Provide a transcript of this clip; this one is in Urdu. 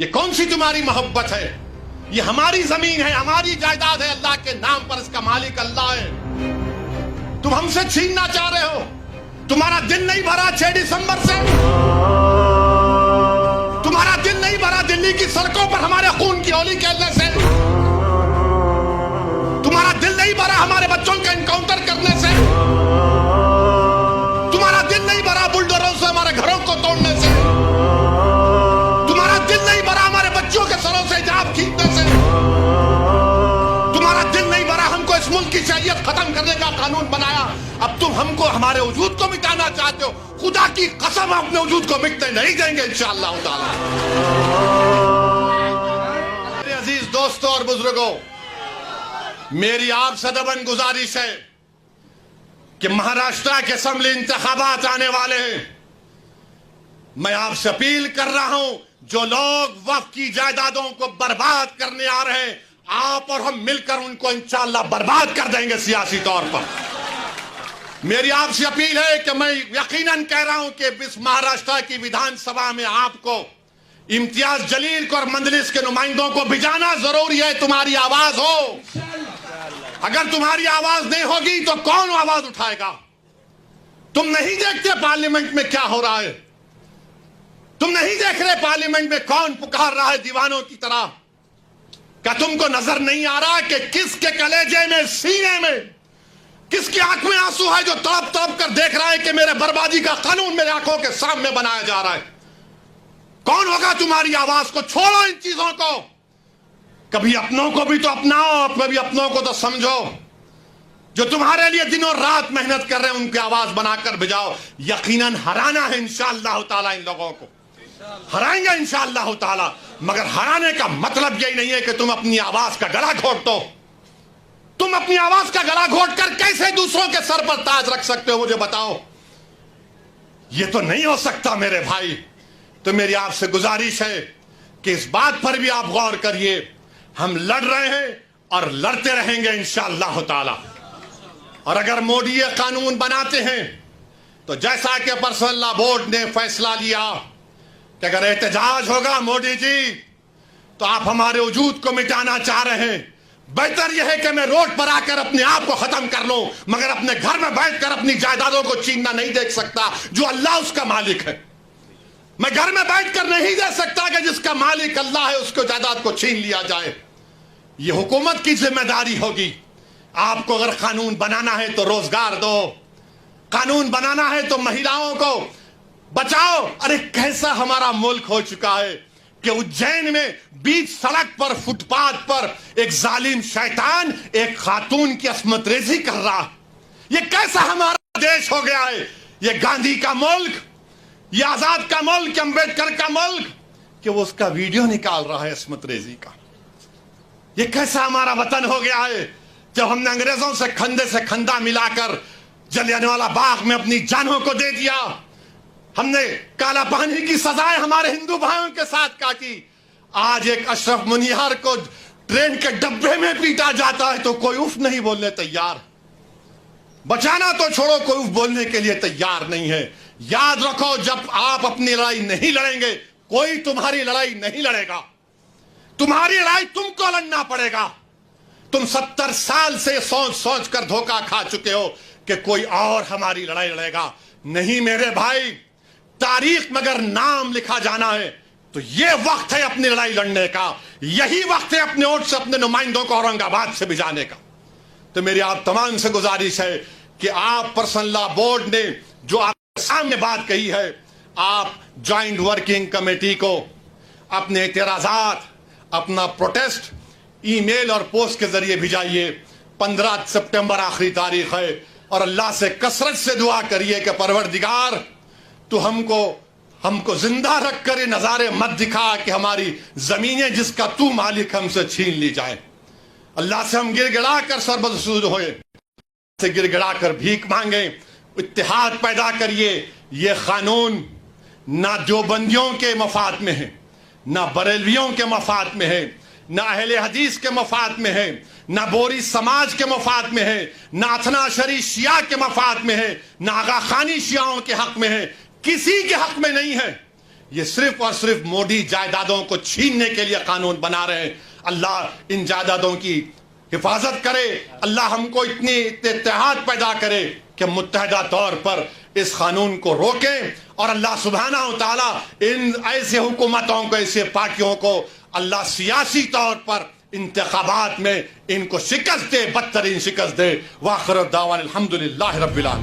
یہ کون سی تمہاری محبت ہے؟ یہ ہماری زمین ہے، ہماری جائیداد ہے، اللہ کے نام پر اس کا مالک اللہ ہے۔ تم ہم سے چھیننا چاہ رہے ہو۔ تمہارا دل نہیں بھرا 6 دسمبر سے؟ تمہارا دل نہیں بھرا دلی کی سڑکوں پر ہمارے خون کی ہولی کھیلنے سے؟ تمہارا دل نہیں بھرا ہمارے بچوں کا انکاؤنٹر کرنے سے؟ تمہارا دل نہیں بھرا بلڈوزروں سے ہمارے گھروں کو توڑنے سے؟ تمہارا دل نہیں بھرا ہمارے بچوں کے سروں سے حجاب کھینچنے سے؟ تمہارا دل نہیں بھرا ہم کو اس ملک کی شریعت ختم کرنے کا قانون بنایا، اب تم ہم کو ہمارے وجود کو مٹانا چاہتے ہو؟ خدا کی قسم اپنے وجود کو مٹنے نہیں دیں گے انشاءاللہ تعالی۔ میرے عزیز دوستوں اور بزرگوں، میری آپ سے دبن گزارش ہے کہ مہاراشٹر کے اسمبلی انتخابات آنے والے ہیں۔ میں آپ سے اپیل کر رہا ہوں، جو لوگ وقف کی جائیدادوں کو برباد کرنے آ رہے ہیں، آپ اور ہم مل کر ان کو انشاءاللہ برباد کر دیں گے سیاسی طور پر۔ میری آپ سے اپیل ہے کہ میں یقیناً کہہ رہا ہوں کہ اس مہاراشٹر کی ویدھان سبھا میں آپ کو، امتیاز جلیل کو اور مجلس کے نمائندوں کو بھیجانا ضروری ہے۔ تمہاری آواز ہو، اگر تمہاری آواز نہیں ہوگی تو کون آواز اٹھائے گا؟ تم نہیں دیکھتے پارلیمنٹ میں کیا ہو رہا ہے؟ تم نہیں دیکھ رہے پارلیمنٹ میں کون پکار رہا ہے دیوانوں کی طرح؟ کیا تم کو نظر نہیں آ رہا کہ کس کے کلیجے میں، سینے میں، کس کی آنکھ میں آنسو ہے جو تڑپ تڑپ کر دیکھ رہا ہے کہ میرے بربادی کا قانون میرے آنکھوں کے سامنے بنایا جا رہا ہے؟ کون ہوگا تمہاری آواز کو؟ چھوڑو ان چیزوں کو، کبھی اپنوں کو بھی تو اپناؤ، کبھی اپنوں کو تو سمجھو۔ جو تمہارے لیے دن اور رات محنت کر رہے ہیں ان کی آواز بنا کر بجاؤ۔ یقیناً ہرانا ہے انشاءاللہ تعالی، ان لوگوں کو ہرائیں گے انشاءاللہ تعالی، مگر ہرانے کا مطلب یہی نہیں ہے کہ تم اپنی آواز کا گلا گھونٹ دو۔ تم اپنی آواز کا گلا گھونٹ کر کیسے دوسروں کے سر پر تاج رکھ سکتے ہو؟ مجھے بتاؤ، یہ تو نہیں ہو سکتا میرے بھائی۔ تو میری آپ سے گزارش ہے کہ اس بات پر بھی آپ غور کریے، ہم لڑ رہے ہیں اور لڑتے رہیں گے انشاءاللہ تعالی۔ اور اگر مودی یہ قانون بناتے ہیں تو جیسا کہ پرسنل لا بورڈ نے فیصلہ لیا کہ اگر احتجاج ہوگا مودی جی تو آپ ہمارے وجود کو مٹانا چاہ رہے ہیں، بہتر یہ ہے کہ میں روڈ پر آ کر اپنے آپ کو ختم کر لوں، مگر اپنے گھر میں بیٹھ کر اپنی جائیدادوں کو چھیننا نہیں دیکھ سکتا جو اللہ اس کا مالک ہے۔ میں گھر میں بیٹھ کر نہیں دے سکتا کہ جس کا مالک اللہ ہے اس کو جائیداد کو چھین لیا جائے۔ یہ حکومت کی ذمہ داری ہوگی۔ آپ کو اگر قانون بنانا ہے تو روزگار دو، قانون بنانا ہے تو مہیلاؤں کو بچاؤ۔ ارے کیسا ہمارا ملک ہو چکا ہے کہ اجین میں بیچ سڑک پر، فٹ پاتھ پر ایک ظالم شیطان ایک خاتون کی عصمت ریزی کر رہا۔ یہ کیسا ہمارا دیش ہو گیا ہے؟ یہ گاندھی کا ملک، یہ آزاد کا ملک، امبیڈکر کا ملک، کہ وہ اس کا ویڈیو نکال رہا ہے عصمت ریزی کا۔ یہ کیسا ہمارا وطن ہو گیا ہے جب ہم نے انگریزوں سے کھندے سے کھندا ملا کر جلیانوالہ باغ میں اپنی جانوں کو دے دیا۔ ہم نے کالا پانی کی سزائیں ہمارے ہندو بھائیوں کے ساتھ کاٹی۔ آج ایک اشرف منیہار کو ٹرین کے ڈبے میں پیٹا جاتا ہے تو کوئی اف نہیں بولنے تیار۔ بچانا تو چھوڑو، کوئی اف بولنے کے لیے تیار نہیں ہے۔ یاد رکھو، جب آپ اپنی لڑائی نہیں لڑیں گے کوئی تمہاری لڑائی نہیں لڑے گا۔ تمہاری لڑائی تم کو لڑنا پڑے گا۔ تم 70 سال سے سوچ سوچ کر دھوکہ کھا چکے ہو کہ کوئی اور ہماری لڑائی لڑے گا۔ نہیں میرے بھائی، تاریخ میں اگر نام لکھا جانا ہے تو یہ وقت ہے اپنی لڑائی لڑنے کا۔ یہی وقت ہے اپنے ووٹ سے اپنے نمائندوں کو اورنگ آباد سے بھجانے کا۔ تو میری آپ تمام سے گزارش ہے کہ آپ پرسنل لا بورڈ نے جو آپ کے سامنے بات کہی ہے، آپ جوائنٹ ورکنگ کمیٹی کو اپنے اعتراضات، اپنا پروٹیسٹ ای میل اور پوسٹ کے ذریعے بھیجائیے۔ 15 سپٹمبر آخری تاریخ ہے، اور اللہ سے کثرت سے دعا کریے کہ پروردگار تو ہم کو زندہ رکھ کر یہ نظارے مت دکھا کہ ہماری زمینیں جس کا تو مالک ہم سے چھین لی جائیں۔ اللہ سے ہم گر گڑا کر سربسود ہوئے، سے گر گڑا کر بھیک مانگیں، اتحاد پیدا کریے۔ یہ قانون نہ دیوبندیوں کے مفاد میں ہے، نہ بریلویوں کے مفاد میں ہے، نہ اہل حدیث کے مفاد میں ہے، نہ بوری سماج کے مفاد میں ہے، نہ اثنا عشری شیعہ کے مفاد میں ہے، نہ آغا خانی شیعوں کے حق میں ہے، کسی کے حق میں نہیں ہے۔ یہ صرف اور صرف موڈی جائیدادوں کو چھیننے کے لیے قانون بنا رہے ہیں. اللہ ان جائیدادوں کی حفاظت کرے. اللہ ہم کو اتنی اتحاد پیدا کرے کہ متحدہ طور پر اس قانون کو روکیں, اور اللہ سبحانہ و تعالیٰ ان ایسے حکومتوں کو, ایسے پارٹیوں کو اللہ سیاسی طور پر انتخابات میں ان کو شکست دے, بدترین شکست دے. وآخر دعوانا الحمدللہ رب العالمین.